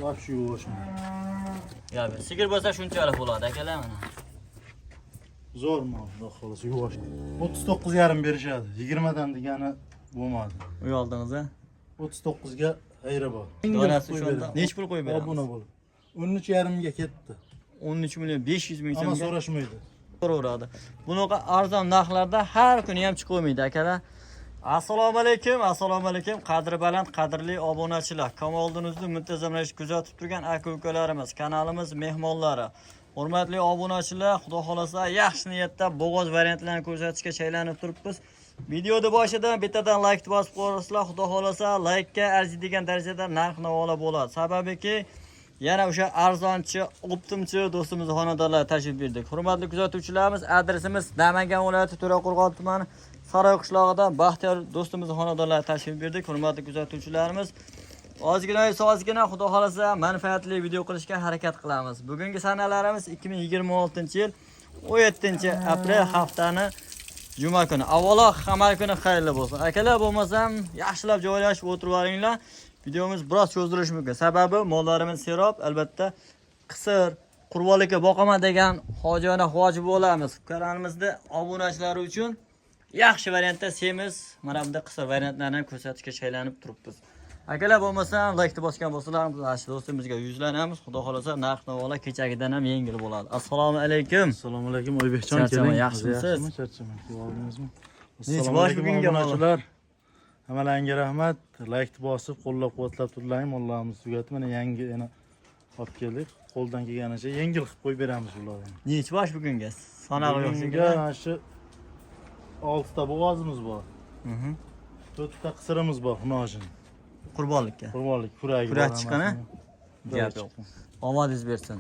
Yaxshi yuvosh. Ya sigir bo'lsa shunchalik bo'ladi akalar mana. Zo'r mol, xudo xolasa yuvosh. 39,5 berishadi. 20 dan degani bo'lmadi. Uy oldingizda 39 ga hayra bor. donasi shunda nech pul qo'yib beramiz? Obuna bo'lib. 13,5 ga ketdi. 13 million 500 ming Ama so'mga so'rashmaydi. so'raveradi. Bunaqa arzon narxlarda har kuni ham chiqolmaydi akalar. Assalomu alaykum, qadri baland, qadrli obunachilar. Kanalimizni muntazam ravishda kuzatib turgan aka-ukalarimiz, kanalimiz mehmonlari. Hurmatli obunachilar, xudo xolasa yaxshi niyatda bo'g'oz variantlarini ko'rsatishga shaylanib turibmiz. Videoda boshidan bittadan like bosib qo'yasizlar, xudo xolasa like ga arziydigan darajada narx-navolar bo'ladi. Sababiki yana o'sha arzonchi, optimchi do'stimiz xonadonlar tashrif buyurdik. Hurmatli kuzatuvchilarimiz, adresimiz Namangan viloyati To'raqo'rg'on tumani Saroy qishlog'idan Baxtiyor do'stimiz xonadonlar tashrif buyurdik. Hurmatli kuzatuvchilarimiz, ozgina xudo xolasa manfaatli video qilishga harakat qilamiz. Bugungi sanalarimiz 2026-yil 17-aprel haftani juma kuni. Avvalo hamma kuni xayrli bo'lsin. Akalar bo'lmasam yaxshilab joylashib o'tirib videomiz biroz cho'zilishi mumkin. Sababi mollarimiz serob, albatta qisir, qurbonlikka boqaman degan hojona hoji bo'lamiz. Kanalimizda obunachilari uchun yaxshi variantda semiz, mana bunday qisir variantlarni ko'rsatishga shaylanib turibmiz. Akalar bo'lmasam like bosgan bo'lsalar, biz do'stimizga yuzlanamiz. Xudo xolasa narx-navolar kechagidan ham yengil bo'ladi. Assalomu alaykum. Assalomu alaykum Oybekjon, keling. Yaxshimisiz? Charchaman. Yo'ldingizmi? Nech bosh bugunga obunachilar? Hammalarga rahmat. Like bosib, qo'llab-quvvatlab turlaring. Mollarimiz tugatib, mana yangi yana olib keldik. Qo'ldan kelganicha yengil qilib qo'yib beramiz ularni. Nech bosh bugunga? Sanog'i yo'q shekilli. Bugunga shu 6 ta bo'g'ozimiz bor. 4 ta qisirimiz bor, xunojin. Qurbonlikka. Qurbonlik, kuragi. Kurak chiqqani? Gap yo'q. Omadingiz bersin.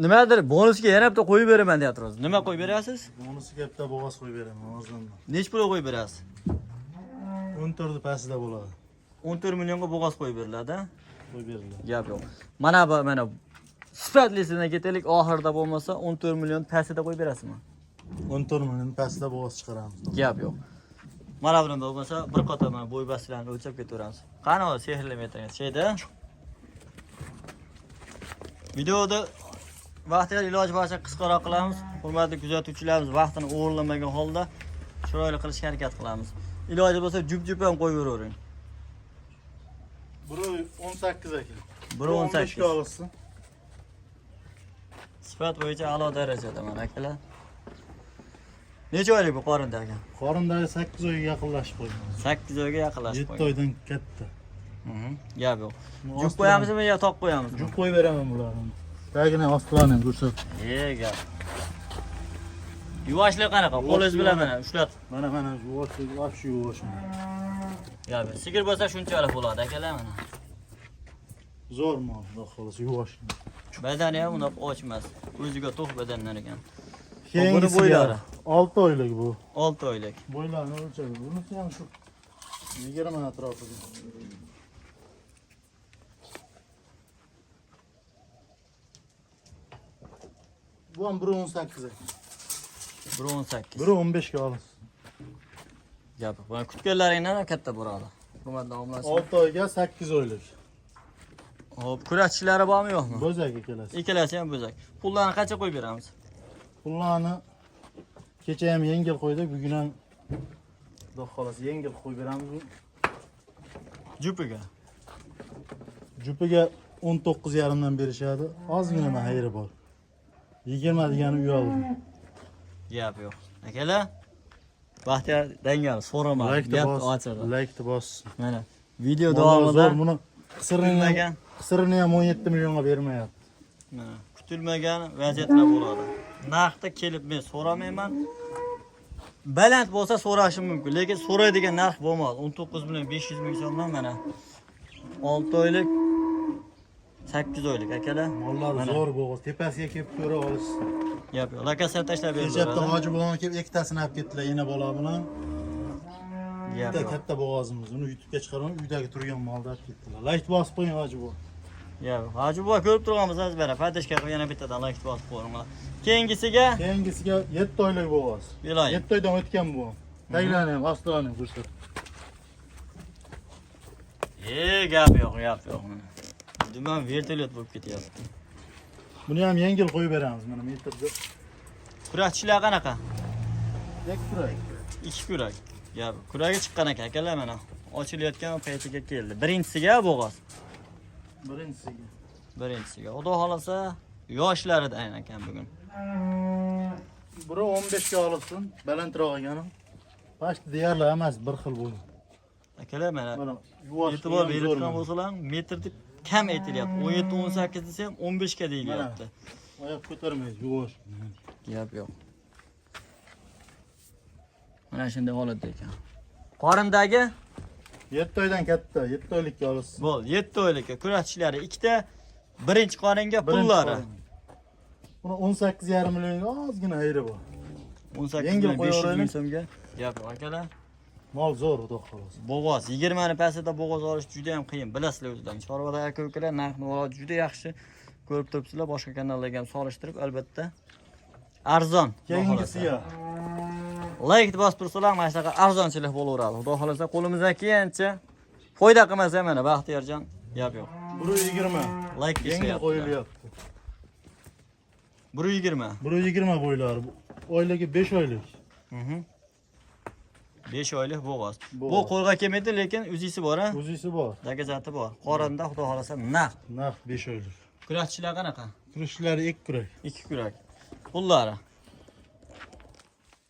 Nimadir bonusga yana bitta qo'yib beraman deyapsiz. Nima qo'yib berasiz? Bonusiga bitta bo'g'oz qo'yib beraman, hozirdan. Nech pul qo'yib berasiz? 14 pastida bo'ladi. 14 millionga bo'g'oz qo'yib beriladi. Qo'yib beriladi. Gap yo'q. Mana sifatlisidan ketaylik, oxirida bo'lmasa 14 million pastida qo'yib berasizmi? 14 million pastida bo'g'oz chiqaramiz. Gap yo'q. Mana bilan bo'lmasa bir qator mana bo'y bastilarni o'lchab ketaveramiz. Qani o sehrli metringiz? Şeyda. Videoda vaqtga iloji boricha qisqaroq qilamiz. Hurmatli kuzatuvchilarimiz, vaqtini o'g'irlamagan holda chiroyli qilishga harakat qilamiz. Iloji bo'lsa jup ham qo'yavering. Biri 18 aka. Biri 18 ga olsin. Sifat bo'yicha a'lo darajada mana akalar. Necha oylik bu qorindagi? Qorindagi 8 oyga yaqinlashib qo'ydi. 8 oyga yaqinlashib qo'ydi. 7 oydan katta. Gap yo'q. Juk qo'yamizmi yo toq qo'yamizmi? Juk qo'yib beraman bularni. Tagini ostilarini ko'rsat. Gap. Yuvashlik qanaqa? Qo'lingiz bilan mana ushlab. Mana yaxshi yuvosh. Gap. Sigir bo'lsa shunchalik bo'ladi akalar mana. Zo'r mol, xudo xolasa yuvosh. Badani ham uni ochmas. O'ziga to'q badanlar ekan. Keyingi bo'ylari 6 oylik bu. 6 oylik. Bo'ylarni o'lchadi. Bunisi ham shu 20 atrofida. Bu ham 1.18 ekan. 1.18. 1.15 ga olasiz. Gap. Buni kutganlaringdan ham katta bo'ladi. Hurmatli obunachilar. 6 oyga 8 oylik. Hop, kurashchilari bormi yo'qmi? Bo'zak ikkalasi. Ikkalasi ham bo'zak. Pullarni qancha qo'yib beramiz? Pullarni kecha ham yengil qo'ydik, bugun ham xudo xolasa yengil qo'yib beramiz. Jupiga. Jupiga 19,5 dan berishadi. Ozgina xayri bor. 20 degani uy oldim. Gap yo'q. Akalar, Baxtiyor dangal so'rama. Gap ochadi. Like bos. Mana video davomida buni qisirini ham 17 millionga bermayapti. Mana kutilmagan vaziyatlar bo'ladi. Narxda kelib men so'ramayman. Baland bo'lsa so'rashim mumkin, lekin so'raydigan narx bo'lmadi. 19 million 500 ming so'mdan mana 6 oylik 8 oylik akalar. Mollar zo'r bo'g'iz. Tepasiga kelib ko'ra olish. Gap yo'q. Lakasini tashlab berdi. Kechapda hoji bo'lgan kelib ikkitasini olib ketdilar, yana bola bilan. Gap yo'q. Katta bo'g'ozimiz. Uni YouTube'ga chiqarib, uydagi turgan molni olib ketdilar. Like bosib qo'ying hoji bu. Yo'q, hoji bu ko'rib turganmiz azbara. Fatishga qilib yana bittadan like bosib qo'yinglar. Keyingisiga 7 oylik bo'g'oz. 7 oydan o'tgan bu. Taglarni ham, ostilarini ham ko'rsat. Gap yo'q mana. Duman vertolyot bo'lib ketyapti. Buni ham yengil qo'yib beramiz mana metrda. Kurakchilar qanaqa? Kurak. 2 kurak. Gap, kuragi chiqqan ekan akalar mana. Ochilayotgan paytiga keldi. Birinchisiga bo'g'oz. Birinchisiga. Birinchisiga. Xudo xolasa yoshlaridan ekan bugun. Biri 15 ga olsin, balandroq ekan. Past deyarli emas, bir xil bo'yi. Akalar mana Mana yuvosh. e'tibor beradigan bo'lsalar, metr deb kam aytilyapti. 17-18 desa ham 15 ga deyilyapti. Oyoq ko'tarmaydi, yuvosh. Gap yo'q. Mana shunday holatda ekan. Qorindagi 7 oydan katta, 7 oylikka olsin. bo'l, 7 oylikka kurashchilari ikkita, birinchi qoringa pullari. Buni 18,5 millionga ozgina hayri bor. 18 Yengil million 500 qo'yaveraylik. ming so'mga. Gap yo'q akalar. Mol zo'r, xudo xolasa. Bo'g'oz 20 ni pastida bo'g'oz olish juda ham qiyin. Bilasizlar o'zingizlar. Chorvada aka-ukalar narx-navo juda yaxshi. Ko'rib turibsizlar, boshqa kanallarga ham solishtirib, albatta arzon. Keyingisiga Like bosib tursalar, mana shunaqa arzonchilik bo'laveradi. Xudo xolasa qo'limizdan kelgancha foyda qilmasa mana Baxtiyorjon, gap yo'q. 120. Like Yengil ishlayapti. qo'yilyapti. 120. 120 bo'ylari. Oyligi 5 oylik. 5 oylik bo'g'oz. Bu Bo'g'oz. qo'lga kelmaydi, lekin o'zisi bor, ha? O'zisi bor. Dagazati bor. Qorinda xudo xolasa naqd. Naq 5 oylik. Kurashchilar qanaqa? Kurishlari 2 kurak. 2 kurak. Pullari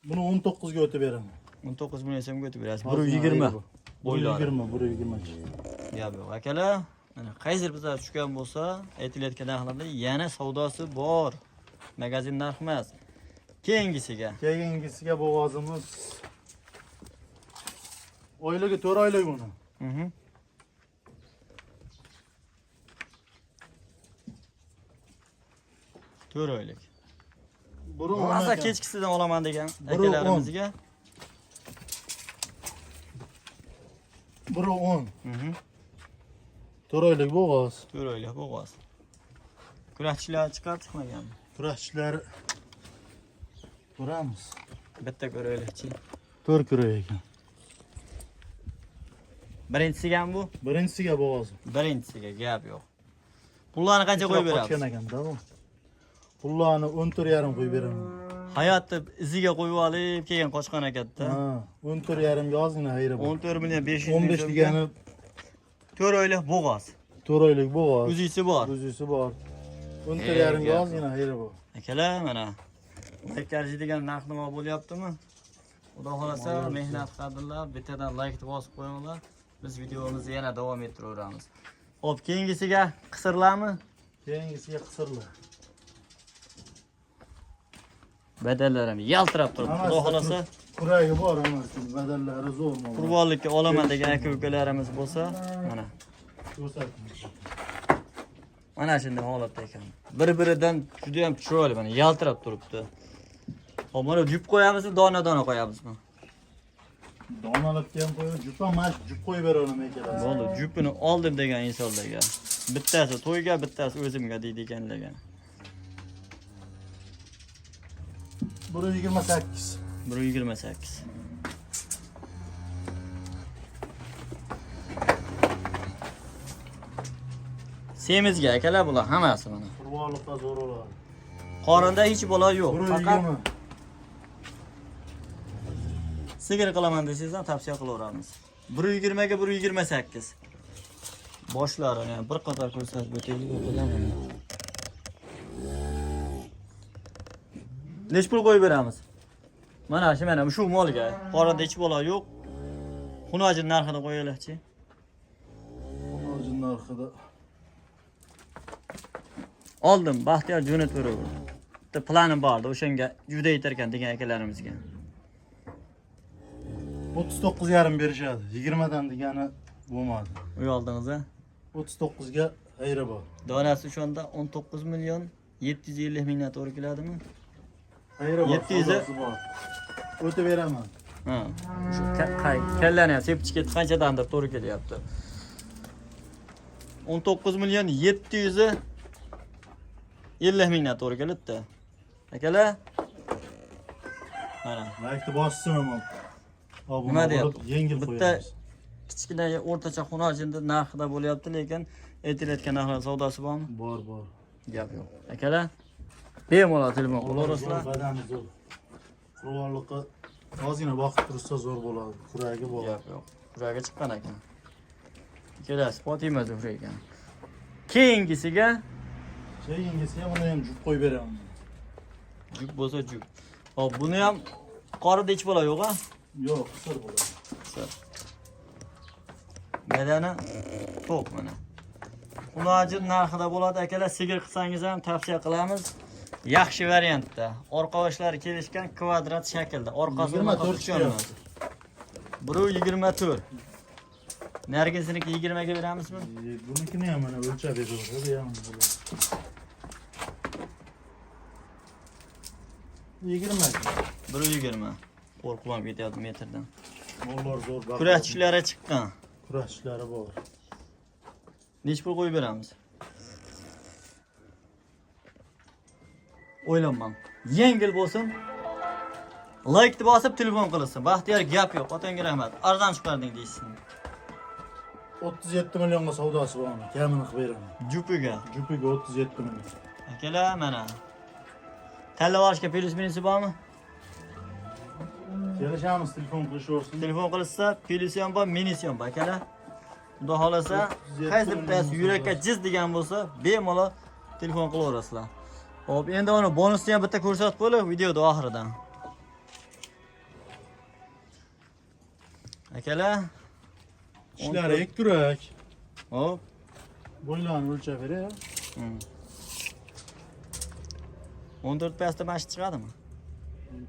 Buni 19 ga o'tib beraman. 19 million so'mga o'tib berasiz. 120 bo'ylari. 120. Gap yo'q. Akalar, mana qaysi bizlar tushgan bo'lsa, aytilayotgan narxlarda yana savdosi bor. Magazin narx emas. Keyingisiga. Keyingisiga bo'g'ozimiz oyligi 4 oylik buni. 4 oylik. Buni Hozir kechkisidan olaman degan akalarimizga. Biri 10. 4 oylik bo'g'oz. 4 oylik bo'g'oz. Kurashchilar chiqib chiqmaganmi? Kurashchilar ko'ramiz. Bitta ko'raylikchi. 4 kurak ekan. Birinchisiga ham bu? Birinchisiga bo'g'oz. Birinchisiga gap yo'q. Pullarni qancha qo'yib beramiz? Qochgan ekan-da bu. Pullarni 14,5 qo'yib beraman. Hayotni iziga qo'yib olib kelgan qochqon akatda. Ha, 14,5 ga ozgina hayri bor. 14 million 500 ming 15 degani 4 oylik bo'g'oz. 4 oylik bo'g'oz. O'zisi bor. O'zisi bor. 14,5 ga ozgina hayri bor. Akalar mana Bekkarji degan narx-navo bo'lyaptimi? Xudo xolasa mehnat qiladilar, bittadan like bosib qo'yinglar. Biz videomizni yana davom ettiraveramiz. Xo'p, keyingisiga qisirlarmi? Keyingisiga qisirlar. Badallarim yaltirab turibdi. Xudo xolasa kuragi bor hammasi, badallari zo'r mol. qurbonlikka olaman degan aka-ukalarimiz bo'lsa, mana Ko'rsatamiz. mana shunday holatda ekan. Bir-biridan juda ham chiroyli, mana yaltirab turibdi. Xo'p, mana yub qo'yamizmi, dona-dona qo'yamizmi? Donalabga ham qo'yib, jupa mash jup qo'yib beraman akalar. Bo'ldi, jupini oldim degan insonlarga. Bittasi to'yga, bittasi o'zimga deydi ekanlarga. 128. 128. Semizga akalar bular hammasi mana. Qurbonlikqa zo'r bo'ladi. Qorinda hech bola yo'q. Faqat 120. sigir qilaman desangiz ham tavsiya qilaveramiz. 120 ga 128. Boshlarini ham bir qator ko'rsatib o'taylik. Nech pul qo'yib beramiz? Mana shu molga. Qorinda hech bola yo'q. Xunojin narxini qo'yaylikchi. Xunojin narxida Oldim, Baxtiyor jo'nat beraver. Bitta planim bordi, o'shanga juda yetar ekan degan akalarimizga. 39,5 berishadi. 20 dan degani bo'lmadi. Uy oldingizda 39 ga hayri bor. donasi o'shanda 19 million 750 mingdan to'g'ri keladimi? Hayri bor. 700 bor. O'tib beraman. Ha. Shu kallani ham sepib ketib qanchadandir to'g'ri kelyapti. 19 million 750 mingdan to'g'ri kelibdi. Akalar. Mana. Like bossin ham. Nima deyapti? Yengil Bitta qo'yamiz. kichkina o'rtacha xunojinda narxida bo'lyapti, lekin aytilayotgan narxlar savdosi bormi? Bor. Gap yo'q. Akalar, bemalol telefon qilaverasizlar. Badani zo'r. Qurolliqqa ozgina vaqt tursa zo'r bo'ladi. Kuragi bor. Gap yo'q. Kuragi chiqqan ekan. Kelasi, Fotima Zuhra ekan. Keyingisiga Keyingisiga uni ham jub qo'yib beraman. juk bo'lsa juk. Hop, buni ham qorida ich bola yo'q-a? Yo'q, qisir bo'ladi. Badani to'q mana. Uloji narxida bo'ladi akalar, sigir qilsangiz ham tavsiya qilamiz. Yaxshi variantda. Orqa oshlari kelishgan kvadrat shaklda. Orqasi 24 tushunamiz. Buru 24. Nargisiniki 20 ga beramizmi? Bunikini ham mana o'lchab beraveradi, ham bo'ladi. 20. Buru 20. Qo'rqib ketyapti metrdan. Mollar zo'r baqir. Kurashchilari chiqqan. Kurashchilari bor. Nech pul qo'yib beramiz? O'ylanmam. Yengil bo'lsin. Like bosib telefon qilinsin. Baxtiyor gap yo'q. Otangga rahmat. Arzon chiqarding deysiz. 37 millionga savdosi bor. Kamini qilib beraman. Jupiga. Jupiga 37 million. Akalar mana. Tanlab olishga plyus minusi bormi? Kelishamiz, telefon qilishaversin. Telefon qilsa, plyusi ham bor, minusi ham bor akalar. Xudo xolasa, qaysi bittasi yurakka jiz degan bo'lsa, bemalol telefon qilaverasizlar. Hop, endi uni bonusni ham bitta ko'rsatib qo'ylik videoda oxiridan. Akalar, Ishlari ekkurak. hop. Bo'ylarni o'lchab beray. 14 pastda mash chiqadimi?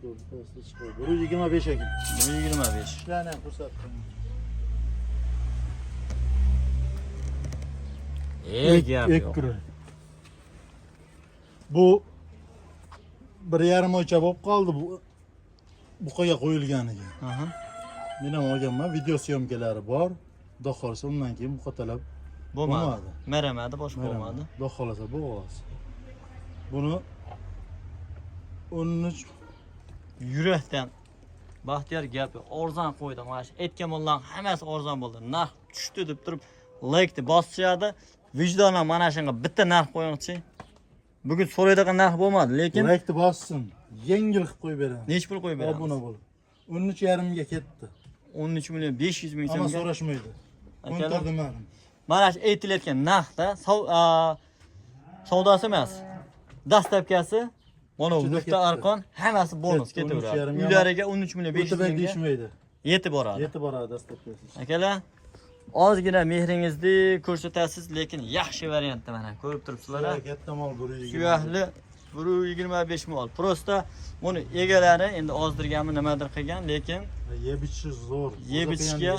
14 pastda chiqadi. 125 ekan. 125. Ishlarni ham ko'rsatdim. Gap yo'q. Ekkurak. Bu 1,5 oycha bo'lib qoldi bu buqaga qo'yilganiga. Aha. Men ham olganman, video syomkalari bor. Xudo xolasa undan keyin buqa talab Bo'lmadi. Maramadi, boshqa bo'lmadi. Xudo xolasa bu ovoz. Buni 13 Yurakdan Baxtiyor gap yo'q. Arzon qo'ydim. Mana shu aytgan mollarning hammasi arzon bo'ldi. Narx tushdi deb turib like bosishadi. Vijdonan mana shunga bitta narx qo'yingchi. Bugun so'raydigan narx bo'lmadi, lekin like bossin. Yengil qilib qo'yib beraman. nech pul qo'yib beramiz? Obuna bo'lib. 13,5 ga ketdi. 13 million 500 ming Ammo so'mga. so'rashmaydi. Akalar. Ko'ntardim men. Mana shu aytilayotgan narxda savdosi emas. Dastlabkasi mana bu nuqta arqon hammasi bonus ketaveradi. Uylariga 13 million 500 ming mingga deyishmaydi. yetib boradi. Yetib boradi dastlabkasi. Akalar, ozgina mehringizni ko'rsatasiz, lekin yaxshi variantda mana ko'rib turibsizlar. Katta mol 120. Suyahli 125 mol. Prosta buni egalari endi ozdirganmi nimadir qilgan, lekin Yeb ichishi zo'r. Yeb ichishga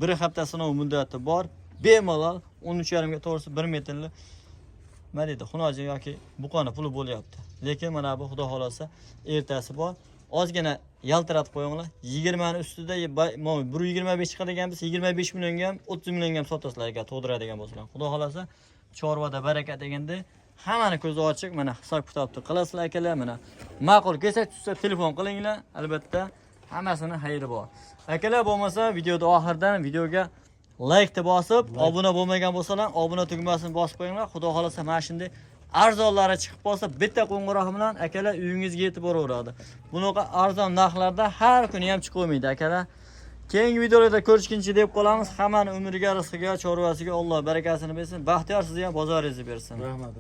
bir hafta sinov muddati bor. Bemalol 13,5 ga to'g'risi 1 metrli nima deydi, xunoji yoki buqoni puli bo'lyapti. Lekin mana bu xudo xolasa ertasi bor. Ozgina yaltiratib qo'yinglar. 20 ni ustida 125 chiqadigan biz 25 millionga ham 30 millionga ham sotasizlar agar to'g'diradigan bo'lsalar. Xudo xolasa chorvada baraka deganda hammani ko'zi ochiq, mana hisob kitobni qilasizlar akalar, mana ma'qul kelsa tushsa telefon qilinglar, albatta hammasini xayri bor. Akalar, bo'lmasa videoda oxirdan videoga like bosib, obuna bo'lmagan bo'lsalar, obuna tugmasini bosib qo'yinglar. Xudo xolasa mana shunday arzonlari chiqib qolsa, bitta qo'ng'iroq bilan akalar uyingizga yetib boraveradi. Bunaqa arzon narxlarda har kuni ham chiqolmaydi akalar. Keyingi videolarda ko'rishguncha deb qolamiz. Hammani umriga, rizqiga, chorvasiga Alloh barakasini bersin. Baxtiyor sizga ham bozoringizni bersin. Rahmat.